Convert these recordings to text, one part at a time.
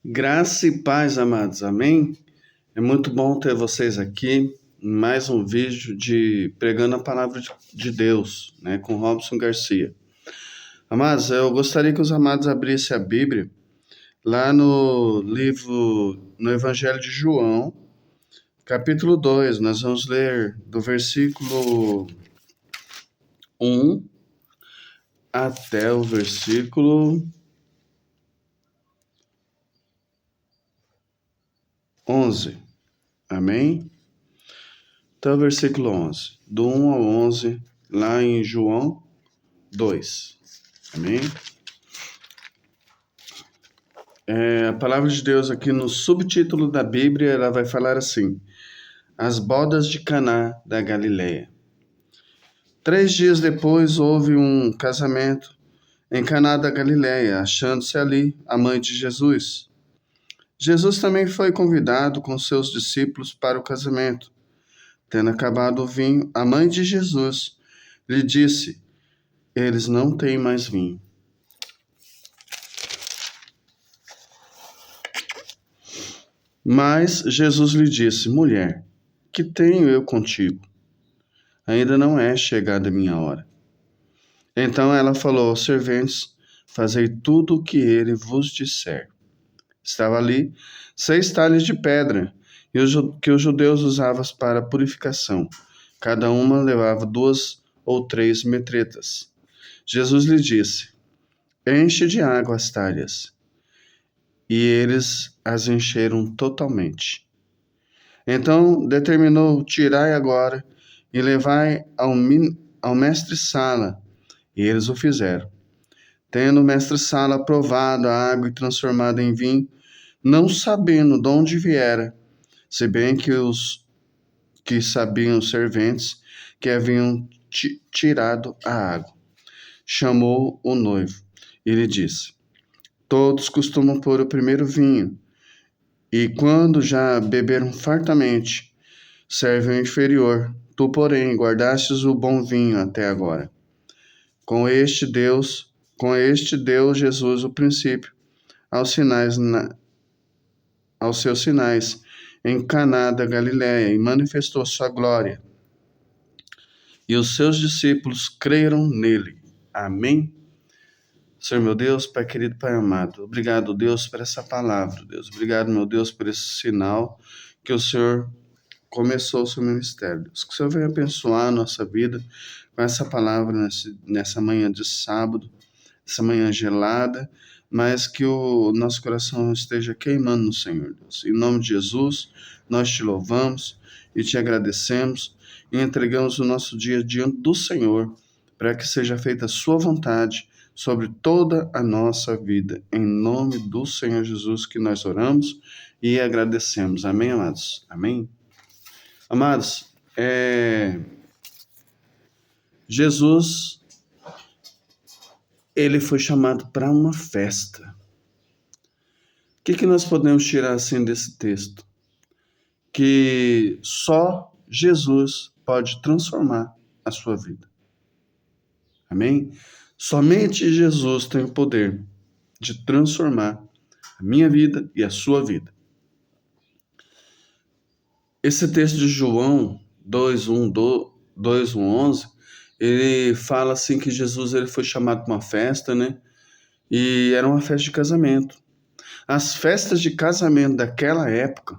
Graça e paz, amados. Amém? É muito bom ter vocês aqui em mais um vídeo de pregando a palavra de Deus, né, com Robson Garcia. Amados, eu gostaria que os amados abrissem a Bíblia lá no Evangelho de João, capítulo 2. Nós vamos ler do versículo 1 até o versículo 11. Amém? Então, versículo 11. Do 1 ao 11, lá em João 2. Amém? A palavra de Deus aqui no subtítulo da Bíblia, ela vai falar assim: As bodas de Caná da Galileia. 3 dias depois houve um casamento em Caná da Galileia, achando-se ali a mãe de Jesus. Jesus também foi convidado com seus discípulos para o casamento. Tendo acabado o vinho, a mãe de Jesus lhe disse: Eles não têm mais vinho. Mas Jesus lhe disse: Mulher, que tenho eu contigo? Ainda não é chegada a minha hora. Então ela falou aos serventes: Fazei tudo o que ele vos disser. Estava ali 6 talhas de pedra, que os judeus usavam para purificação. Cada uma levava 2 ou 3 metretas. Jesus lhe disse: Enche de água as talhas. E eles as encheram totalmente. Então determinou: Tirai agora e levai ao mestre-sala. E eles o fizeram. Tendo o mestre-sala provado a água e transformada em vinho, não sabendo de onde viera, se bem que os que sabiam os serventes que haviam tirado a água, chamou o noivo e lhe disse: Todos costumam pôr o primeiro vinho, e quando já beberam fartamente, servem o inferior. Tu, porém, guardastes o bom vinho até agora. Com este deu Jesus o princípio aos seus sinais em Caná da Galileia, e manifestou sua glória. E os seus discípulos creram nele. Amém? Senhor meu Deus, Pai querido, Pai amado, obrigado, Deus, por essa palavra, Deus. Obrigado, meu Deus, por esse sinal que o Senhor começou o seu ministério, Deus. Que o Senhor venha abençoar a nossa vida com essa palavra nessa manhã de sábado, essa manhã gelada, mas que o nosso coração esteja queimando no Senhor, Deus. Em nome de Jesus, nós te louvamos e te agradecemos e entregamos o nosso dia diante do Senhor, para que seja feita a sua vontade sobre toda a nossa vida. Em nome do Senhor Jesus que nós oramos e agradecemos. Amém, amados? Amém? Amados, Jesus, ele foi chamado para uma festa. O que nós podemos tirar assim desse texto? Que só Jesus pode transformar a sua vida. Amém? Somente Jesus tem o poder de transformar a minha vida e a sua vida. Esse texto de João 2:11, ele fala assim que Jesus ele foi chamado para uma festa, né? E era uma festa de casamento. As festas de casamento daquela época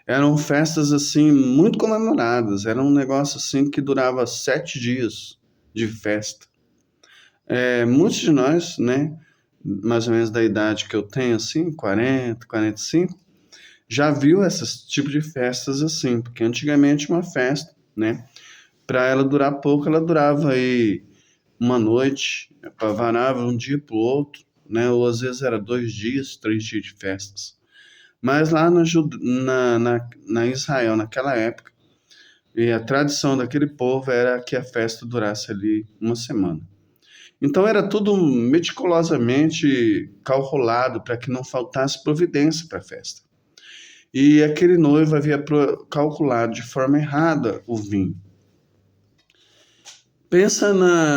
eram festas assim muito comemoradas. Era um negócio assim que durava 7 dias de festa. Muitos de nós, né, mais ou menos da idade que eu tenho, assim, 40, 45, já viu esse tipo de festas assim, porque antigamente uma festa, né, para ela durar pouco, ela durava aí uma noite, varava um dia para o outro, né, ou às vezes era 2 dias, 3 dias de festas. Mas lá na Israel, naquela época, e a tradição daquele povo era que a festa durasse ali uma semana. Então era tudo meticulosamente calculado para que não faltasse providência para a festa. E aquele noivo havia calculado de forma errada o vinho. Pensa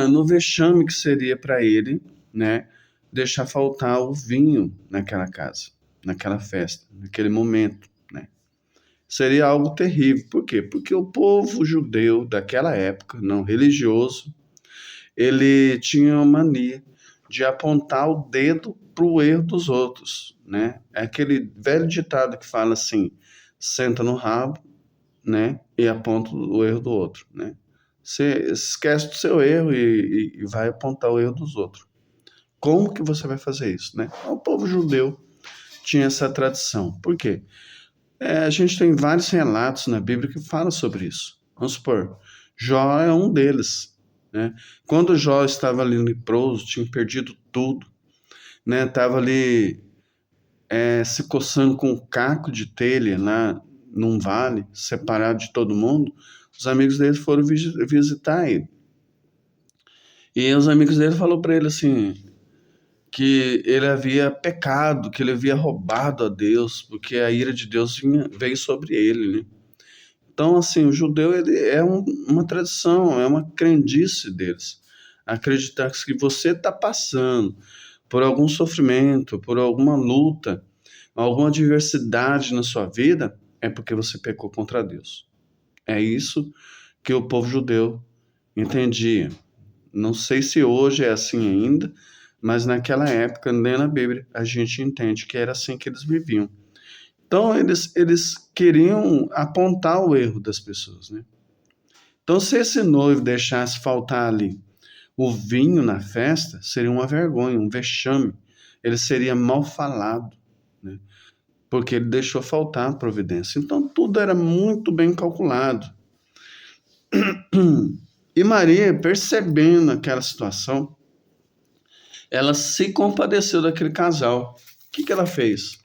no vexame que seria para ele, né, deixar faltar o vinho naquela casa. naquela festa, naquele momento, né? Seria algo terrível. Por quê? Porque o povo judeu daquela época, não religioso, ele tinha uma mania de apontar o dedo para o erro dos outros, né? É aquele velho ditado que fala assim: senta no rabo, né? E aponta o erro do outro, né? Você esquece do seu erro e vai apontar o erro dos outros. Como que você vai fazer isso, né? O povo judeu tinha essa tradição. Por quê? A gente tem vários relatos na Bíblia que falam sobre isso. Vamos supor, Jó é um deles, né? Quando Jó estava ali leproso, tinha perdido tudo, né? Estava ali se coçando com um caco de telha lá num vale, separado de todo mundo. Os amigos dele foram visitar ele. E os amigos dele falaram para ele assim, que ele havia pecado, que ele havia roubado a Deus, porque a ira de Deus veio sobre ele, né? Então, assim, o judeu ele é uma tradição, é uma crendice deles. Acreditar que você está passando por algum sofrimento, por alguma luta, alguma adversidade na sua vida, é porque você pecou contra Deus. É isso que o povo judeu entendia. Não sei se hoje é assim ainda, mas naquela época, lendo na Bíblia, a gente entende que era assim que eles viviam. Então, eles queriam apontar o erro das pessoas, né? Então, se esse noivo deixasse faltar ali o vinho na festa, seria uma vergonha, um vexame. Ele seria mal falado, né? Porque ele deixou faltar a providência. Então, tudo era muito bem calculado. E Maria, percebendo aquela situação, ela se compadeceu daquele casal. O que ela fez?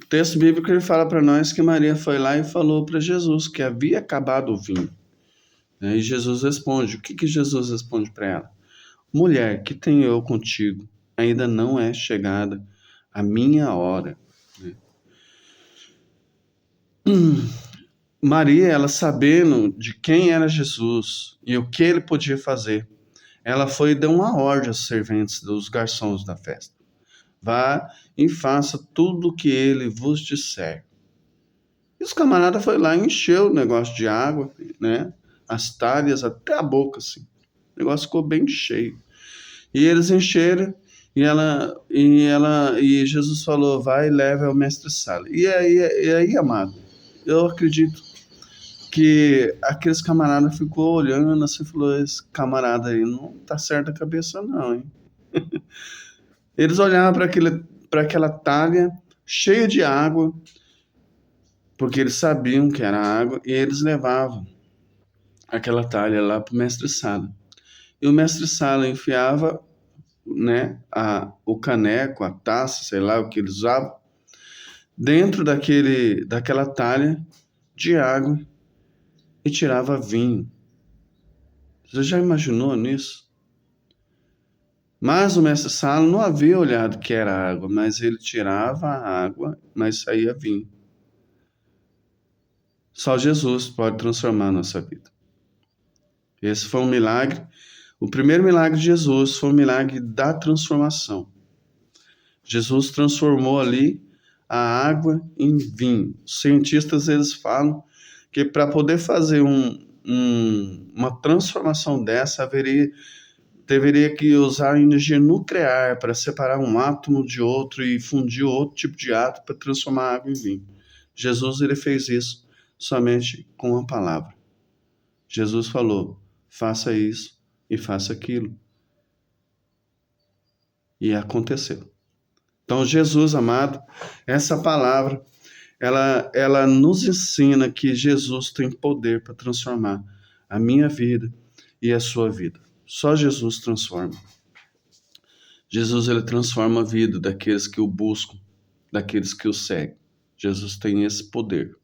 O texto bíblico ele fala para nós que Maria foi lá e falou para Jesus que havia acabado o vinho. E Jesus responde. O que Jesus responde para ela? Mulher, que tenho eu contigo? Ainda não é chegada a minha hora. Maria, ela sabendo de quem era Jesus e o que ele podia fazer, ela foi e deu uma ordem aos serventes dos garçons da festa. Vá e faça tudo o que ele vos disser. E os camaradas foi lá e encheu o negócio de água, né? As talhas até a boca, assim. O negócio ficou bem cheio. E eles encheram e Jesus falou, vai e leve ao mestre Sala. E aí, amado, eu acredito que aqueles camaradas ficou olhando assim, falou, esse camarada aí não tá certo a cabeça não, hein? Eles olhavam para aquela talha cheia de água, porque eles sabiam que era água, e eles levavam aquela talha lá para o mestre Sala. E o mestre Sala enfiava, né, o caneco, a taça, sei lá o que eles usavam, dentro daquela talha de água e tirava vinho. Você já imaginou nisso? Mas o mestre Sala não havia olhado que era água, mas ele tirava a água, mas saía vinho. Só Jesus pode transformar a nossa vida. Esse foi um milagre. O primeiro milagre de Jesus foi o milagre da transformação. Jesus transformou ali a água em vinho. Os cientistas eles falam que para poder fazer uma transformação dessa deveria que usar energia nuclear para separar um átomo de outro e fundir outro tipo de átomo para transformar a água em vinho. Jesus ele fez isso somente com a palavra. Jesus falou: faça isso e faça aquilo. E aconteceu. Então, Jesus, amado, essa palavra, ela nos ensina que Jesus tem poder para transformar a minha vida e a sua vida. Só Jesus transforma. Jesus, ele transforma a vida daqueles que o buscam, daqueles que o seguem. Jesus tem esse poder.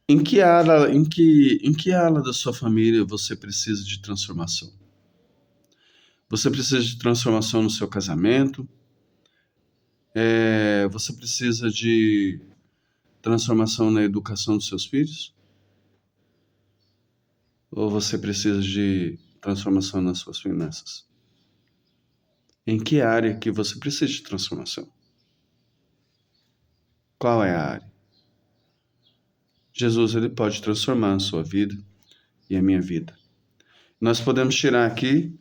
Em que ala da sua família você precisa de transformação? Você precisa de transformação no seu casamento? Você precisa de transformação na educação dos seus filhos? Ou você precisa de transformação nas suas finanças? Em que área que você precisa de transformação? Qual é a área? Jesus, ele pode transformar a sua vida e a minha vida. Nós podemos tirar aqui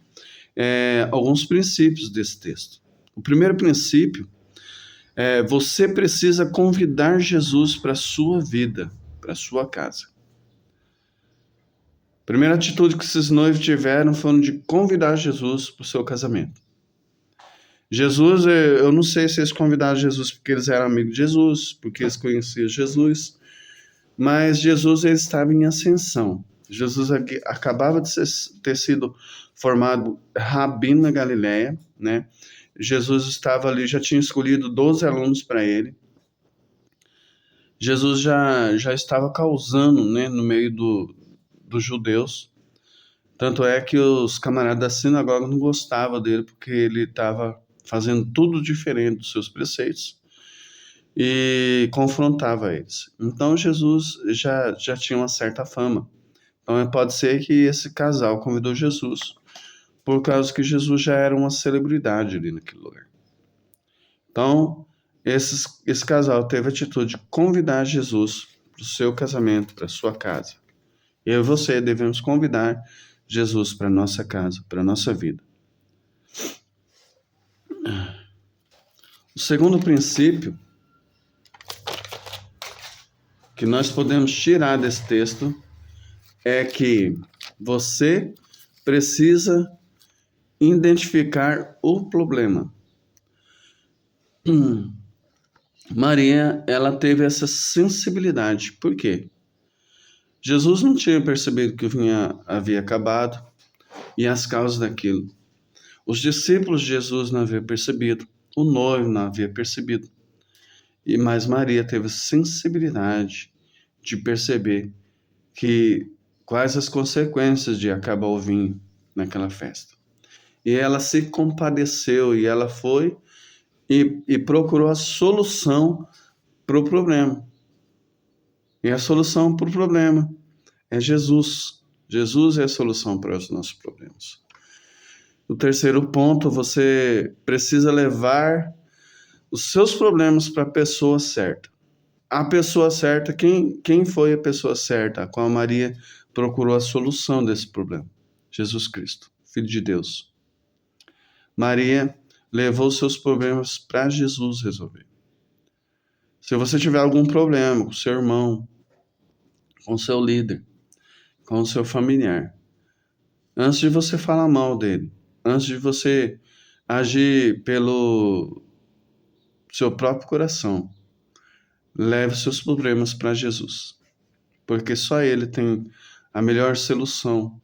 alguns princípios desse texto. O primeiro princípio é: você precisa convidar Jesus para a sua vida, para a sua casa. A primeira atitude que esses noivos tiveram foi de convidar Jesus para o seu casamento. Jesus, eu não sei se eles convidaram Jesus porque eles eram amigos de Jesus, porque eles conheciam Jesus, mas Jesus ele estava em ascensão. Jesus acabava de ter sido formado rabino na Galileia, né? Jesus estava ali, já tinha escolhido 12 alunos para ele. Jesus já estava causando, né, no meio dos judeus. Tanto é que os camaradas da sinagoga não gostavam dele, porque ele estava fazendo tudo diferente dos seus preceitos e confrontava eles. Então Jesus já tinha uma certa fama. Então pode ser que esse casal convidou Jesus por causa que Jesus já era uma celebridade ali naquele lugar. Então esse casal teve a atitude de convidar Jesus para o seu casamento, para a sua casa. Eu e você devemos convidar Jesus para a nossa casa, para a nossa vida. O segundo princípio que nós podemos tirar desse texto é que você precisa identificar o problema. Maria, ela teve essa sensibilidade. Por quê? Jesus não tinha percebido que o vinho havia acabado e as causas daquilo. Os discípulos de Jesus não haviam percebido, o noivo não havia percebido. Mas Maria teve sensibilidade de perceber quais as consequências de acabar o vinho naquela festa. E ela se compadeceu e ela foi e procurou a solução para o problema. E a solução para o problema é Jesus. Jesus é a solução para os nossos problemas. O terceiro ponto, você precisa levar os seus problemas para a pessoa certa. A pessoa certa, quem foi a pessoa certa a qual Maria procurou a solução desse problema? Jesus Cristo, Filho de Deus. Maria levou seus problemas para Jesus resolver. Se você tiver algum problema com seu irmão, com seu líder, com o seu familiar, antes de você falar mal dele, antes de você agir pelo seu próprio coração, leve seus problemas para Jesus, porque só Ele tem a melhor solução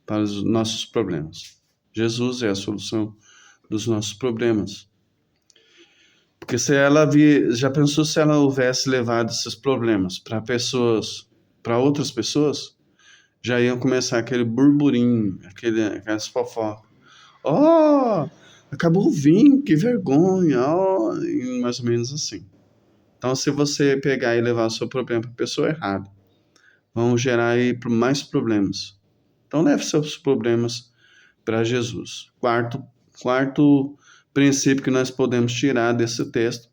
para os nossos problemas. Jesus é a solução dos nossos problemas. Porque já pensou se ela houvesse levado esses problemas para outras pessoas, já iam começar aquele burburinho, aquelas fofocas. Oh, acabou o vinho, que vergonha, oh, e mais ou menos assim. Então, se você pegar e levar o seu problema para a pessoa errada, vão gerar aí mais problemas. Então, leve seus problemas para Jesus. Quarto princípio que nós podemos tirar desse texto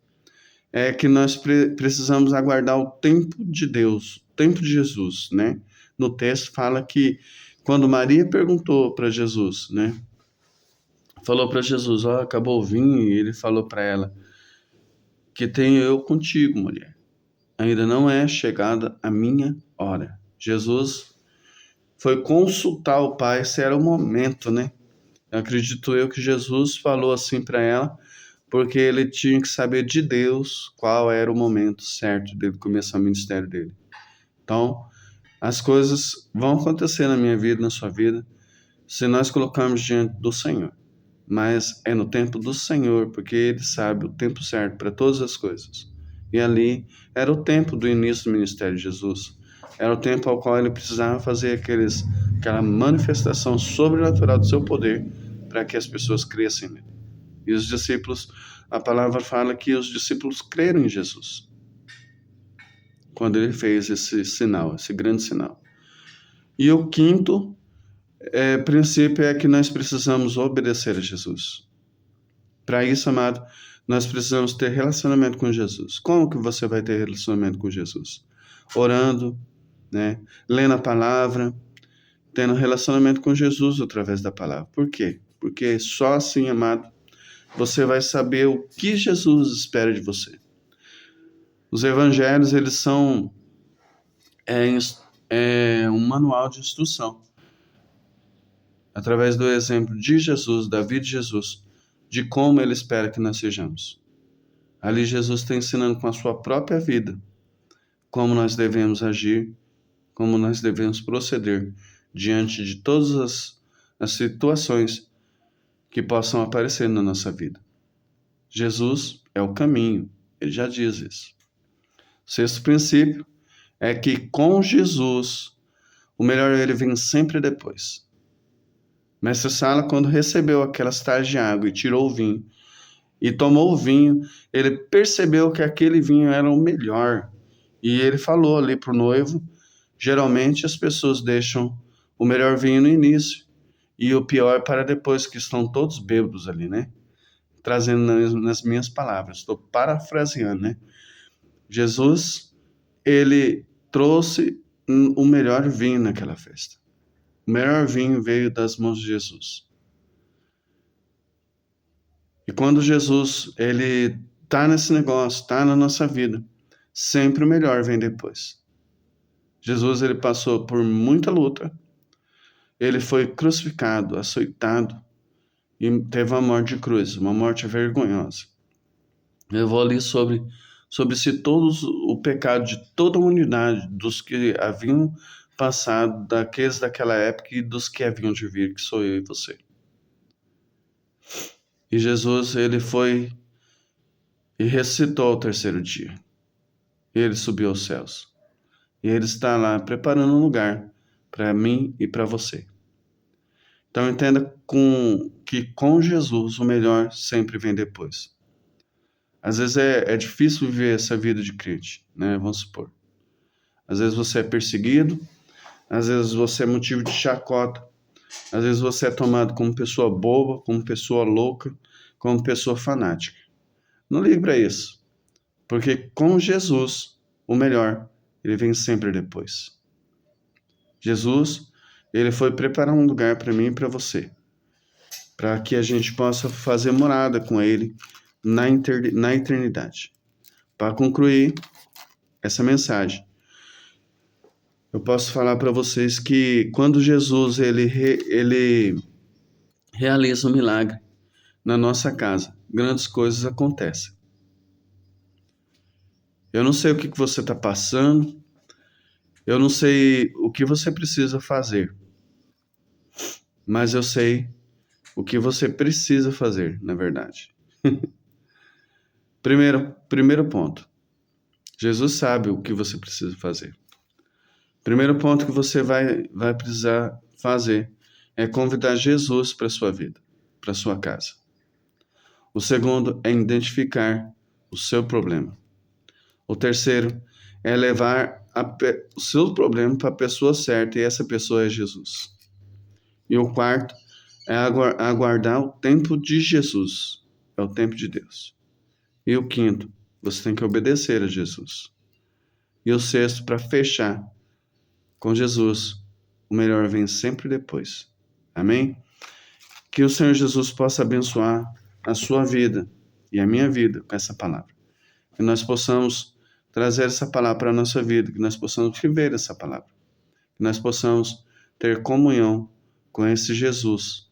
é que nós precisamos aguardar o tempo de Deus, o tempo de Jesus, né? No texto fala que quando Maria perguntou para Jesus, né? Falou para Jesus, ó, acabou o vinho, e ele falou para ela, que tenho eu contigo, mulher. Ainda não é chegada a minha hora. Jesus foi consultar o Pai se era o momento, né? Acredito eu que Jesus falou assim para ela, porque ele tinha que saber de Deus qual era o momento certo dele começar o ministério dele. Então, as coisas vão acontecer na minha vida, na sua vida, se nós colocarmos diante do Senhor. Mas é no tempo do Senhor, porque Ele sabe o tempo certo para todas as coisas. E ali era o tempo do início do ministério de Jesus. Era o tempo ao qual Ele precisava fazer aquela manifestação sobrenatural do seu poder para que as pessoas crescem nele. E os discípulos, a palavra fala que os discípulos creram em Jesus quando Ele fez esse sinal, esse grande sinal. E o quinto princípio é que nós precisamos obedecer a Jesus. Para isso, amado, nós precisamos ter relacionamento com Jesus. Como que você vai ter relacionamento com Jesus? Orando, né? Lendo a palavra, tendo relacionamento com Jesus através da palavra. Por quê? Porque só assim, amado, você vai saber o que Jesus espera de você. Os evangelhos, eles são um manual de instrução. Através do exemplo de Jesus, da vida de Jesus, de como ele espera que nós sejamos. Ali Jesus está ensinando com a sua própria vida como nós devemos agir, como nós devemos proceder diante de todas as situações que possam aparecer na nossa vida. Jesus é o caminho, ele já diz isso. O sexto princípio é que com Jesus, o melhor ele vem sempre depois. Mestre Sala, quando recebeu aquelas taças de água e tirou o vinho, e tomou o vinho, ele percebeu que aquele vinho era o melhor. E ele falou ali para o noivo, geralmente as pessoas deixam o melhor vinho no início e o pior para depois, que estão todos bêbados ali, né? Trazendo nas minhas palavras, estou parafraseando, né? Jesus, ele trouxe o melhor vinho naquela festa. O melhor vinho veio das mãos de Jesus. E quando Jesus, ele tá nesse negócio, tá na nossa vida, sempre o melhor vem depois. Jesus, ele passou por muita luta, ele foi crucificado, açoitado, e teve uma morte de cruz, uma morte vergonhosa. Eu vou ali sobre se todos o pecado de toda a humanidade, dos que haviam passado, daqueles daquela época e dos que haviam de vir, que sou eu e você. E Jesus, ele foi e ressuscitou ao terceiro dia. Ele subiu aos céus. E ele está lá preparando um lugar para mim e para você. Então entenda que com Jesus o melhor sempre vem depois. Às vezes é difícil viver essa vida de crente, né? Vamos supor. Às vezes você é perseguido, às vezes você é motivo de chacota, às vezes você é tomado como pessoa boba, como pessoa louca, como pessoa fanática. Não ligue para isso, porque com Jesus o melhor, ele vem sempre depois. Jesus, ele foi preparar um lugar para mim e para você, para que a gente possa fazer morada com ele na eternidade. Para concluir essa mensagem, eu posso falar para vocês que quando Jesus ele realiza um milagre na nossa casa, grandes coisas acontecem. Eu não sei o que você está passando, eu não sei o que você precisa fazer, mas eu sei o que você precisa fazer, na verdade. Primeiro ponto. Jesus sabe o que você precisa fazer. Primeiro ponto que você vai precisar fazer é convidar Jesus para a sua vida, para a sua casa. O segundo é identificar o seu problema. O terceiro é levar o seu problema para a pessoa certa, e essa pessoa é Jesus. E o quarto é aguardar o tempo de Jesus, é o tempo de Deus. E o quinto, você tem que obedecer a Jesus. E o sexto, para fechar, com Jesus, o melhor vem sempre depois. Amém? Que o Senhor Jesus possa abençoar a sua vida e a minha vida com essa palavra. Que nós possamos trazer essa palavra para a nossa vida, que nós possamos viver essa palavra. Que nós possamos ter comunhão com esse Jesus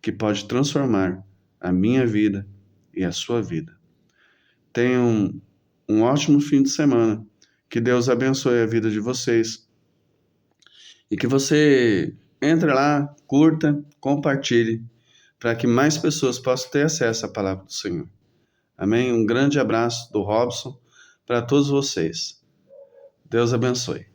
que pode transformar a minha vida e a sua vida. Tenham um ótimo fim de semana. Que Deus abençoe a vida de vocês. E que você entre lá, curta, compartilhe, para que mais pessoas possam ter acesso à palavra do Senhor. Amém? Um grande abraço do Robson para todos vocês. Deus abençoe.